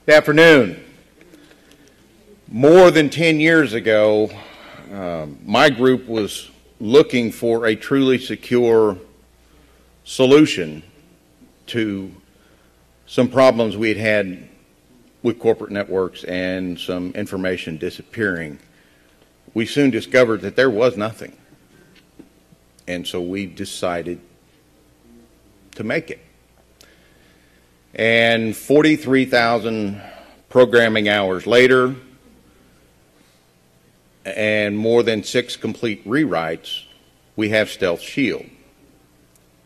Good afternoon. More than 10 years ago, my group was looking for a truly secure solution to some problems we had had with corporate networks and some information disappearing. We soon discovered that there was nothing, and so we decided to make it. And 43,000 programming hours later, and more than 6 complete rewrites, we have Sttealth Shield.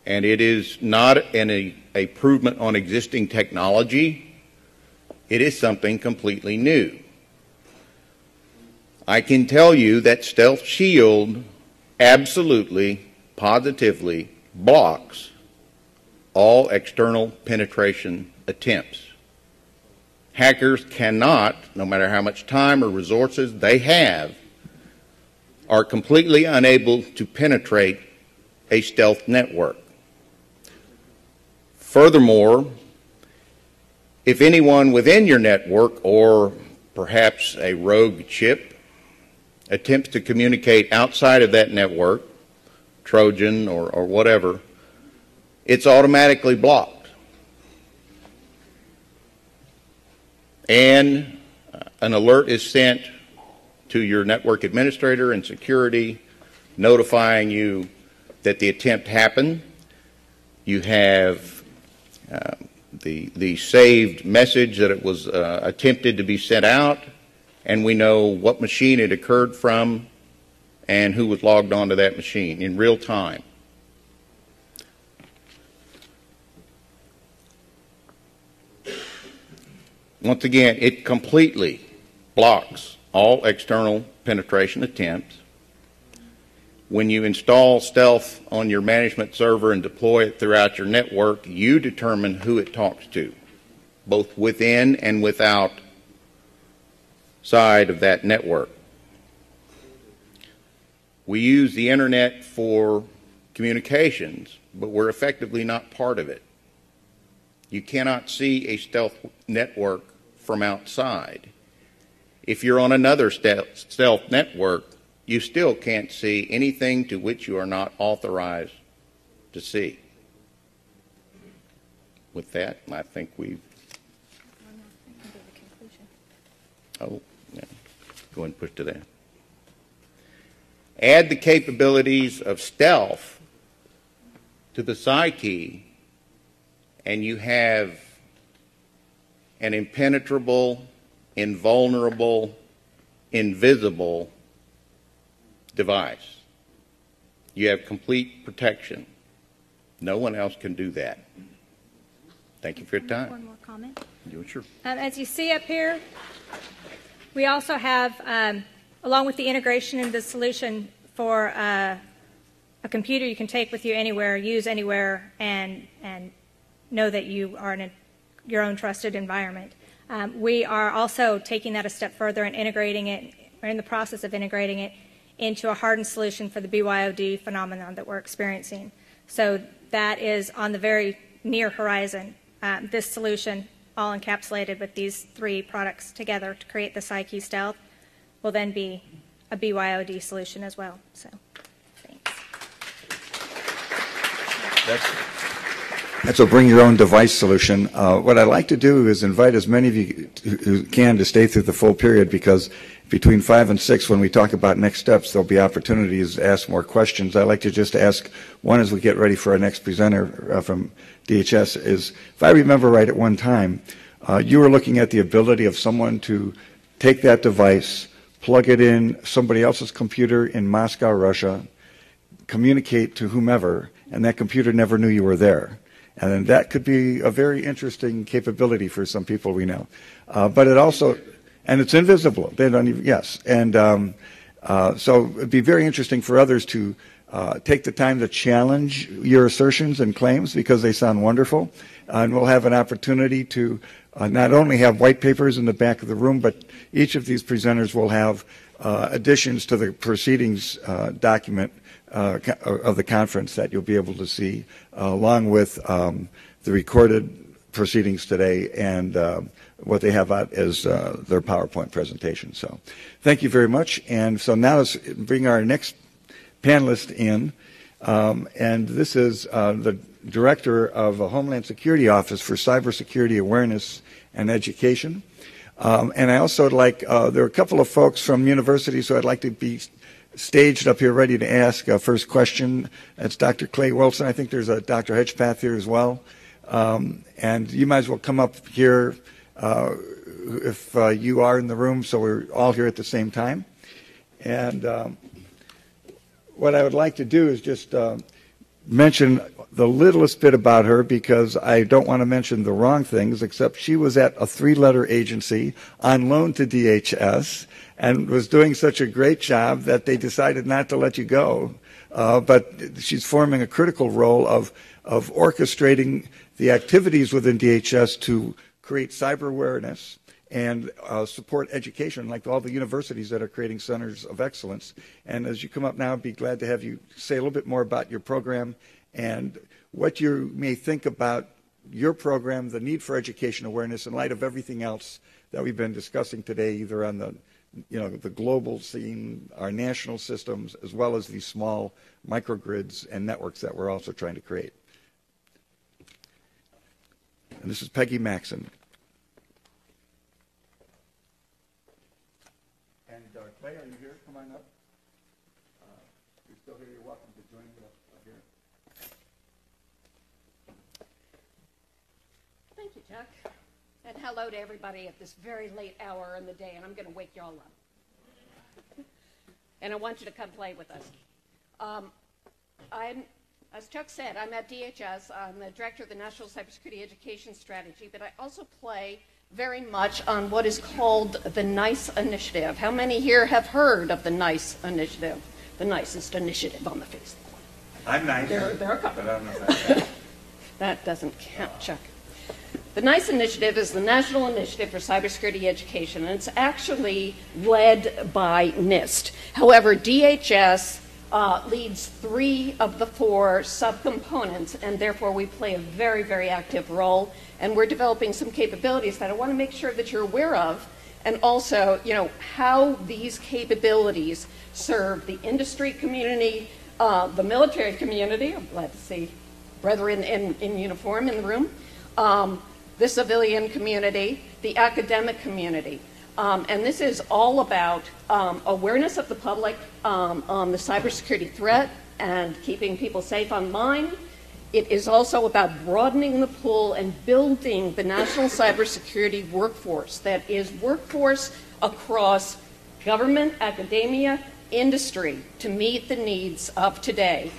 And it is not an improvement on existing technology. It is something completely new. I can tell you that Sttealth Shield absolutely, positively blocks all external penetration attempts. Hackers cannot, no matter how much time or resources they have, are completely unable to penetrate a stealth network. Furthermore, if anyone within your network, or perhaps a rogue chip, attempts to communicate outside of that network, Trojan or whatever, it's automatically blocked. And an alert is sent to your network administrator and security, notifying you that the attempt happened. You have the saved message that it was attempted to be sent out, and we know what machine it occurred from and who was logged onto that machine in real time. Once again, it completely blocks all external penetration attempts. When you install Sttealth on your management server and deploy it throughout your network, you determine who it talks to, both within and without side of that network. We use the internet for communications, but we're effectively not part of it. You cannot see a stealth network from outside. If you're on another stealth network, you still can't see anything to which you are not authorized to see. With that, I think we've... Oh, yeah. Go ahead and push to that. Add the capabilities of stealth to the PSI key, and you have an impenetrable, invulnerable, invisible device. You have complete protection. No one else can do that. Thank you for your time. One more comment. Sure. As you see up here, we also have, along with the integration into the solution for a computer you can take with you anywhere, use anywhere, and know that you are in your own trusted environment. We are also taking that a step further and integrating it, or in the process of integrating it, into a hardened solution for the BYOD phenomenon that we're experiencing. So that is on the very near horizon. This solution, all encapsulated with these 3 products together to create the PSI Stealth, will then be a BYOD solution as well. So, thanks. That's a bring your own device solution. What I'd like to do is invite as many of you who can to stay through the full period, because between 5 and 6, when we talk about next steps, there'll be opportunities to ask more questions. I'd like to just ask one as we get ready for our next presenter from DHS is, if I remember right at one time, you were looking at the ability of someone to take that device, plug it in somebody else's computer in Moscow, Russia, communicate to whomever, and that computer never knew you were there. And that could be a very interesting capability for some people we know. But it also, and it's invisible. They don't even, yes. And so it'd be very interesting for others to take the time to challenge your assertions and claims, because they sound wonderful. And we'll have an opportunity to not only have white papers in the back of the room, but each of these presenters will have additions to the proceedings document of the conference that you'll be able to see, along with the recorded proceedings today and what they have out as their PowerPoint presentation. So thank you very much. And so now let's bring our next panelist in. And this is the Director of the Homeland Security Office for Cybersecurity Awareness and Education. And I also would like, there are a couple of folks from universities who I'd like to be staged up here ready to ask a first question. That's Dr. Clay Wilson. I think there's a Dr. Hedgepath here as well. And you might as well come up here if you are in the room, so we're all here at the same time. And what I would like to do is just mention the littlest bit about her, because I don't want to mention the wrong things, except she was at a 3-letter agency on loan to DHS and was doing such a great job that they decided not to let you go. But she's forming a critical role of orchestrating the activities within DHS to create cyber awareness and support education, like all the universities that are creating centers of excellence. And as you come up now, I'd be glad to have you say a little bit more about your program and what you may think about your program, the need for education awareness in light of everything else that we've been discussing today, either on the, the global scene, our national systems, as well as these small microgrids and networks that we're also trying to create. And this is Peggy Maxson. And Clay, are you here? Come on up. You're still here. You're welcome to join me up here. Thank you, Chuck. And hello to everybody at this very late hour in the day, and I'm going to wake you all up. And I want you to come play with us. As Chuck said, I'm at DHS. I'm the Director of the National Cybersecurity Education Strategy, but I also play very much on what is called the NICE initiative. How many here have heard of the NICE initiative? The nicest initiative on the face of the planet. I'm nice. There are a couple. But I don't know if that's That doesn't count, Chuck. The NICE initiative is the National Initiative for Cybersecurity Education, and it's actually led by NIST. However, DHS leads 3 of the 4 subcomponents, and therefore we play a very, very active role. And we're developing some capabilities that I want to make sure that you're aware of, and also, how these capabilities serve the industry community, the military community. I'm glad to see brethren in uniform in the room. The civilian community, the academic community. And this is all about awareness of the public on the cybersecurity threat and keeping people safe online. It is also about broadening the pool and building the national cybersecurity workforce that is workforce across government, academia, industry to meet the needs of today.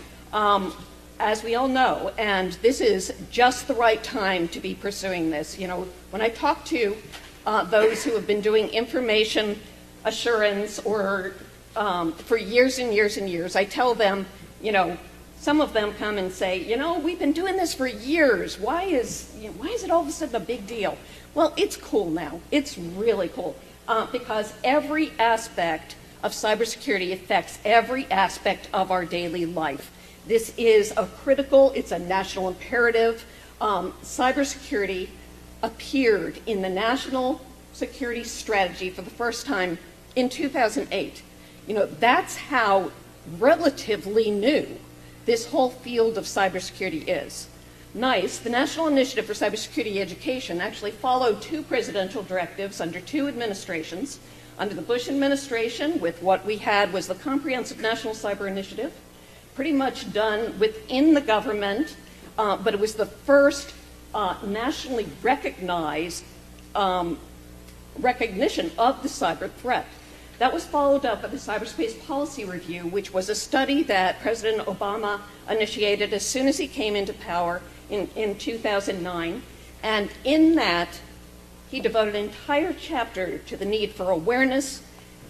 As we all know, and this is just the right time to be pursuing this. When I talk to those who have been doing information assurance or for years and years and years, I tell them, some of them come and say, we've been doing this for years. Why is it all of a sudden a big deal? Well, it's cool now. It's really cool because every aspect of cybersecurity affects every aspect of our daily life. This is it's a national imperative. Cybersecurity appeared in the National Security Strategy for the first time in 2008. That's how relatively new this whole field of cybersecurity is. NICE, the National Initiative for Cybersecurity Education, actually followed 2 presidential directives under 2 administrations. Under the Bush administration, with what we had was the Comprehensive National Cyber Initiative, pretty much done within the government, but it was the first nationally recognized recognition of the cyber threat. That was followed up by the Cyberspace Policy Review, which was a study that President Obama initiated as soon as he came into power in 2009. And in that, he devoted an entire chapter to the need for awareness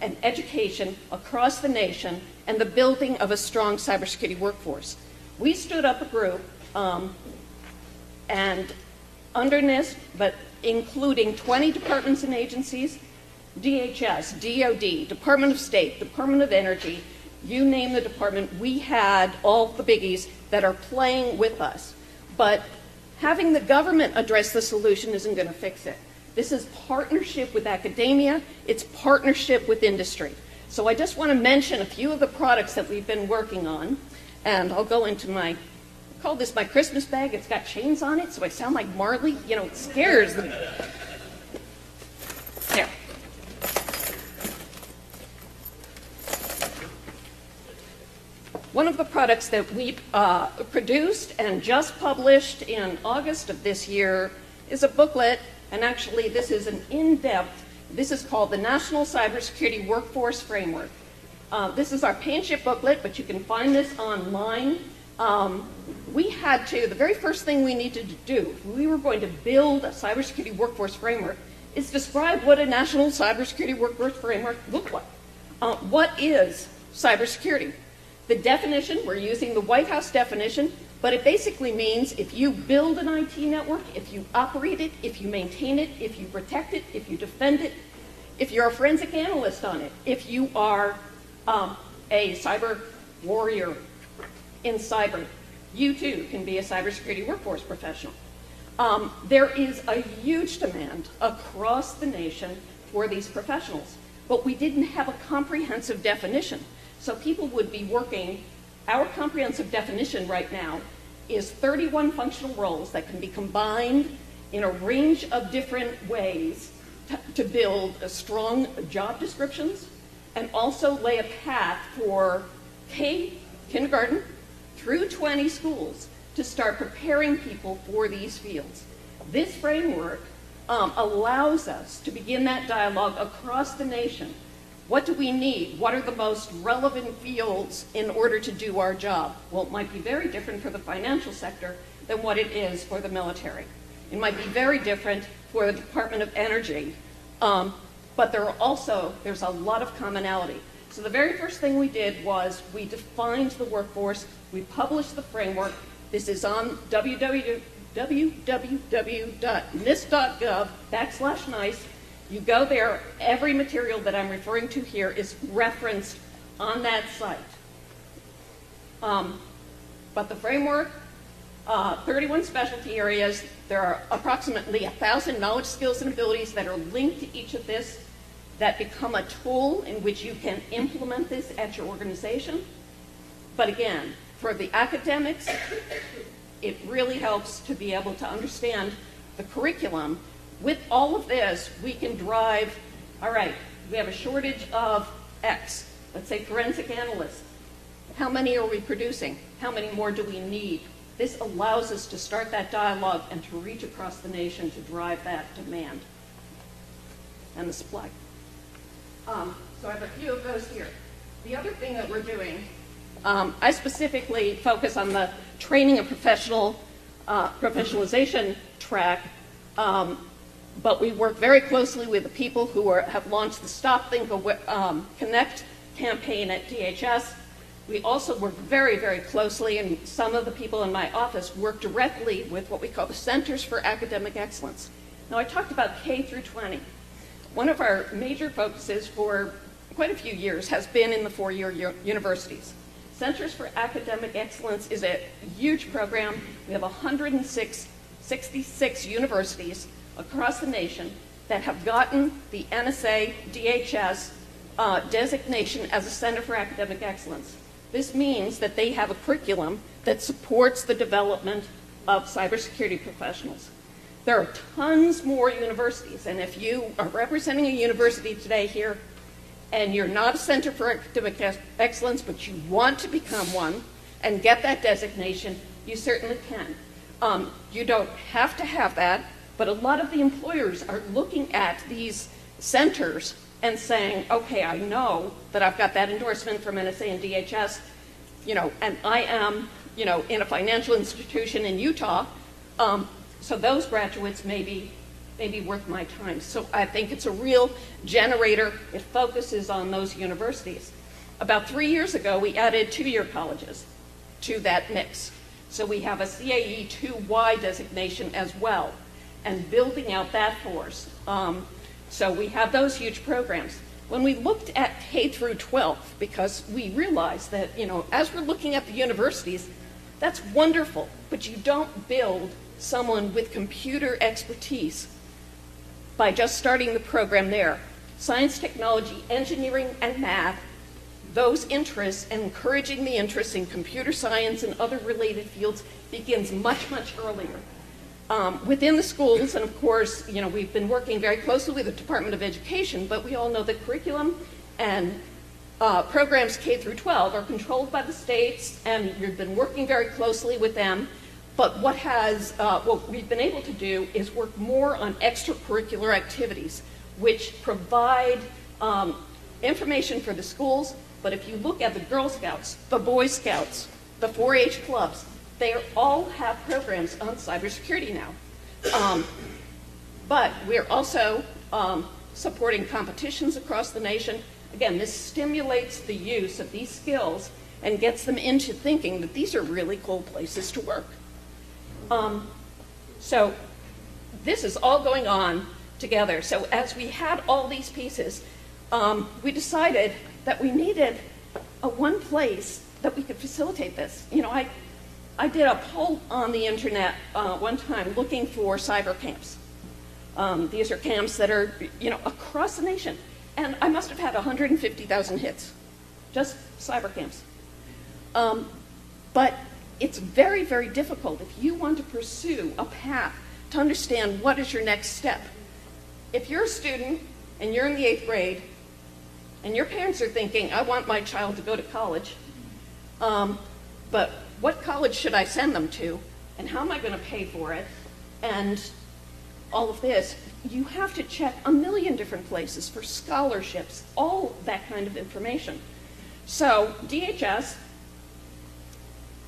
and education across the nation and the building of a strong cybersecurity workforce. We stood up a group, and under NIST, but including 20 departments and agencies, DHS, DOD, Department of State, Department of Energy, you name the department, we had all the biggies that are playing with us. But having the government address the solution isn't going to fix it. This is partnership with academia. It's partnership with industry. So I just want to mention a few of the products that we've been working on. And I'll go into I call this my Christmas bag. It's got chains on it, so I sound like Marley. You know, it scares them. There. One of the products that we produced and just published in August of this year is a booklet, and actually this is an in-depth, this is called the National Cybersecurity Workforce Framework. This is our paint-chip booklet, but you can find this online. The very first thing we needed to do, if we were going to build a cybersecurity workforce framework, is describe what a national cybersecurity workforce framework looked like. What is cybersecurity? The definition, we're using the White House definition, but it basically means if you build an IT network, if you operate it, if you maintain it, if you protect it, if you defend it, if you're a forensic analyst on it, if you are a cyber warrior in cyber, you too can be a cybersecurity workforce professional. There is a huge demand across the nation for these professionals, but we didn't have a comprehensive definition. So people would be working, our comprehensive definition right now is 31 functional roles that can be combined in a range of different ways to build strong job descriptions and also lay a path for kindergarten through 20 schools to start preparing people for these fields. This framework allows us to begin that dialogue across the nation. What do we need? What are the most relevant fields in order to do our job? Well, it might be very different for the financial sector than what it is for the military. It might be very different for the Department of Energy, but there's a lot of commonality. So the very first thing we did was we defined the workforce, we published the framework. This is on www.nist.gov/NICE. You go there, every material that I'm referring to here is referenced on that site. But the framework, 31 specialty areas, there are approximately 1,000 knowledge, skills, and abilities that are linked to each of this that become a tool in which you can implement this at your organization. But again, for the academics, it really helps to be able to understand the curriculum. With all of this, we can drive, all right, we have a shortage of X, let's say forensic analysts. How many are we producing? How many more do we need? This allows us to start that dialogue and to reach across the nation to drive that demand and the supply. So I have a few of those here. The other thing that we're doing, I specifically focus on the training and professionalization track, but we work very closely with the people who have launched the Stop, Think, Connect campaign at DHS. We also work very, very closely, and some of the people in my office work directly with what we call the Centers for Academic Excellence. Now, I talked about K through 20. One of our major focuses for quite a few years has been in the four-year universities. Centers for Academic Excellence is a huge program. We have 166 universities across the nation that have gotten the NSA DHS designation as a Center for Academic Excellence. This means that they have a curriculum that supports the development of cybersecurity professionals. There are tons more universities, and if you are representing a university today here and you're not a Center for Academic Excellence, but you want to become one and get that designation, you certainly can. You don't have to have that, but a lot of the employers are looking at these centers and saying, okay, I know that I've got that endorsement from NSA and DHS, and I am, in a financial institution in Utah, so those graduates may be worth my time. So I think it's a real generator. It focuses on those universities. About 3 years ago, we added two-year colleges to that mix. So we have a CAE 2Y designation as well, and building out that force. So we have those huge programs. When we looked at K through 12, because we realized that, as we're looking at the universities, that's wonderful, but you don't build someone with computer expertise by just starting the program there. Science, technology, engineering, and math, those interests, and encouraging the interest in computer science and other related fields begins much, much earlier. Within the schools, and of course, we've been working very closely with the Department of Education, but we all know that curriculum and programs K through 12 are controlled by the states, and we've been working very closely with them. But what we've been able to do is work more on extracurricular activities, which provide information for the schools. But if you look at the Girl Scouts, the Boy Scouts, the 4-H clubs, they all have programs on cybersecurity now. But we're also supporting competitions across the nation. Again, this stimulates the use of these skills and gets them into thinking that these are really cool places to work. So this is all going on together. So as we had all these pieces, we decided that we needed one place that we could facilitate this. I did a poll on the internet one time looking for cyber camps. These are camps that are, across the nation. And I must have had 150,000 hits, just cyber camps. But it's very, very difficult if you want to pursue a path to understand what is your next step. If you're a student and you're in the 8th grade and your parents are thinking, I want my child to go to college, but what college should I send them to, and how am I going to pay for it, and all of this, you have to check a million different places for scholarships, all that kind of information. So DHS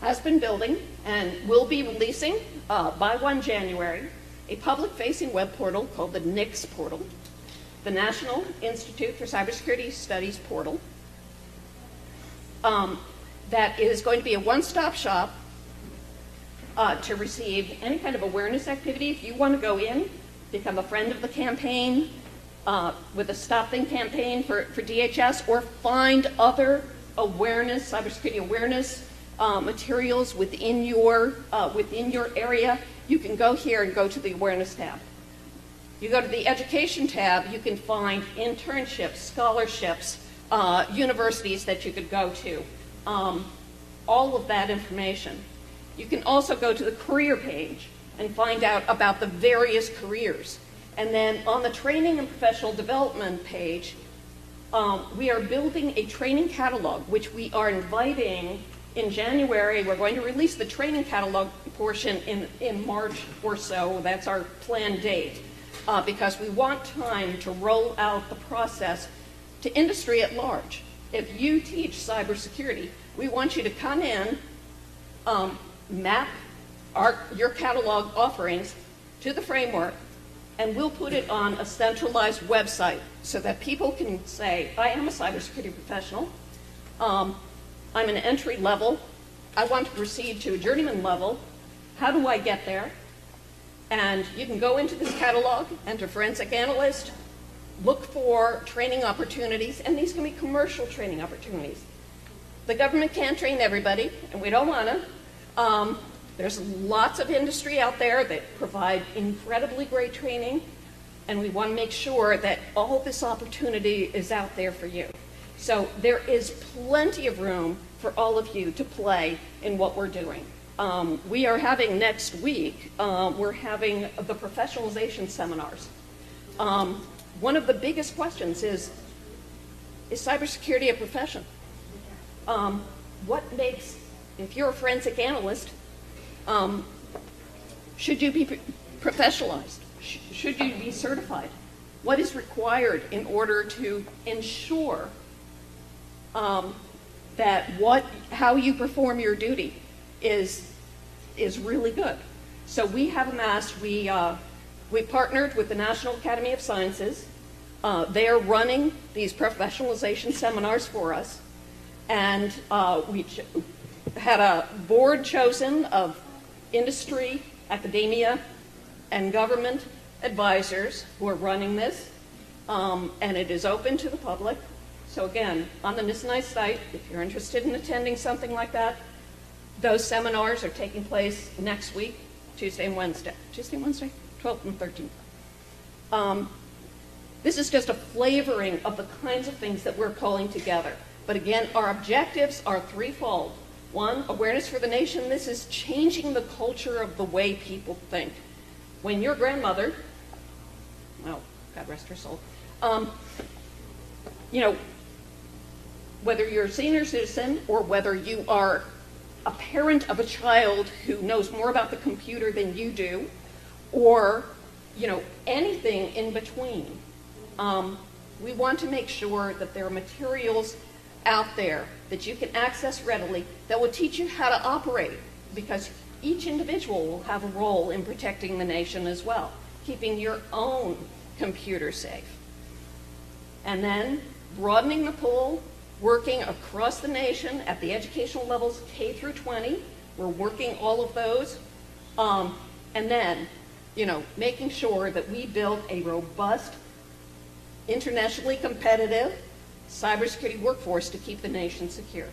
has been building and will be releasing by 1 January a public-facing web portal called the NICS portal, the National Institute for Cybersecurity Studies portal, that is going to be a one-stop shop to receive any kind of awareness activity. If you want to go in, become a friend of the campaign with a Stop Think campaign for DHS, or find other awareness, cybersecurity awareness materials within your area, you can go here and go to the awareness tab. You go to the education tab, you can find internships, scholarships, universities that you could go to, all of that information. You can also go to the career page and find out about the various careers. And then on the training and professional development page, we are building a training catalog, which we are inviting in January. We're going to release the training catalog portion in March or so. That's our planned date, because we want time to roll out the process to industry at large. If you teach cybersecurity, we want you to come in, map your catalog offerings to the framework, and we'll put it on a centralized website so that people can say, I am a cybersecurity professional, I'm an entry level, I want to proceed to a journeyman level, how do I get there? And you can go into this catalog, enter forensic analyst, look for training opportunities, and these can be commercial training opportunities. The government can't train everybody, and we don't want to. There's lots of industry out there that provide incredibly great training, and we want to make sure that all this opportunity is out there for you. So there is plenty of room for all of you to play in what we're doing. We are having next week, we're having the professionalization seminars. One of the biggest questions is cybersecurity a profession? What makes, if you're a forensic analyst, should you be professionalized? Should you be certified? What is required in order to ensure that how you perform your duty is really good? So we have amassed, we partnered with the National Academy of Sciences. They are running these professionalization seminars for us. And we had a board chosen of industry, academia, and government advisors who are running this. And it is open to the public. So again, on the NIST site, if you're interested in attending something like that, those seminars are taking place next week, Tuesday and Wednesday. Tuesday and Wednesday? 12th and 13th. This is just a flavoring of the kinds of things that we're calling together. But again, our objectives are threefold. One, awareness for the nation. This is changing the culture of the way people think. When your grandmother, well, God rest her soul, you know, whether you're a senior citizen or whether you are a parent of a child who knows more about the computer than you do, or, you know, anything in between, we want to make sure that there are materials out there that you can access readily that will teach you how to operate, because each individual will have a role in protecting the nation as well, keeping your own computer safe. And then broadening the pool, working across the nation at the educational levels K through 20. We're working all of those. And then, you know, making sure that we build a robust, internationally competitive cybersecurity workforce to keep the nation secure.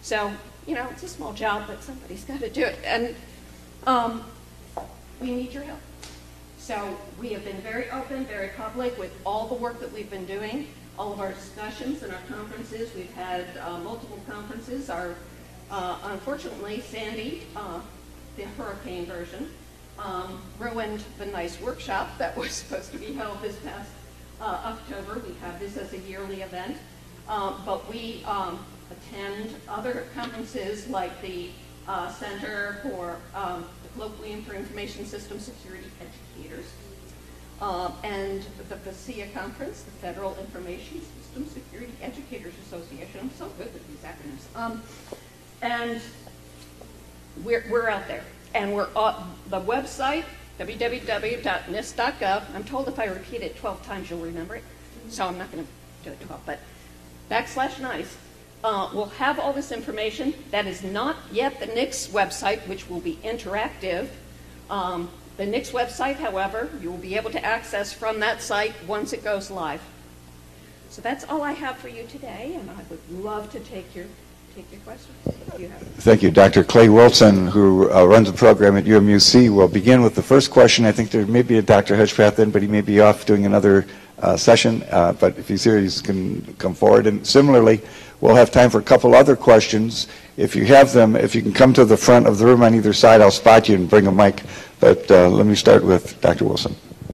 So, you know, it's a small job, but somebody's got to do it. And we need your help. So we have been very open, very public with all the work that we've been doing, all of our discussions and our conferences. We've had multiple conferences. Unfortunately, Sandy, the hurricane version, ruined the nice workshop that was supposed to be held this past October. We have this as a yearly event, but we attend other conferences like the Center for the Colloquium for Information System Security Educators, and the FASIA conference, the Federal Information System Security Educators Association. I'm so good with these acronyms. And we're out there, and we're on the website, www.nist.gov. I'm told if I repeat it 12 times, you'll remember it. So I'm not going to do it 12, but /NICE. We'll have all this information. That is not yet the NICS website, which will be interactive. The NICS website, however, you will be able to access from that site once it goes live. So that's all I have for you today, and I would love to take your questions. If you have. Thank you. Dr. Clay Wilson, who runs the program at UMUC, will begin with the first question. I think there may be a Dr. Hedgepath in, but he may be off doing another session. But if he's here, he can come forward. And similarly, we'll have time for a couple other questions. If you have them, if you can come to the front of the room on either side, I'll spot you and bring a mic. But let me start with Dr. Wilson.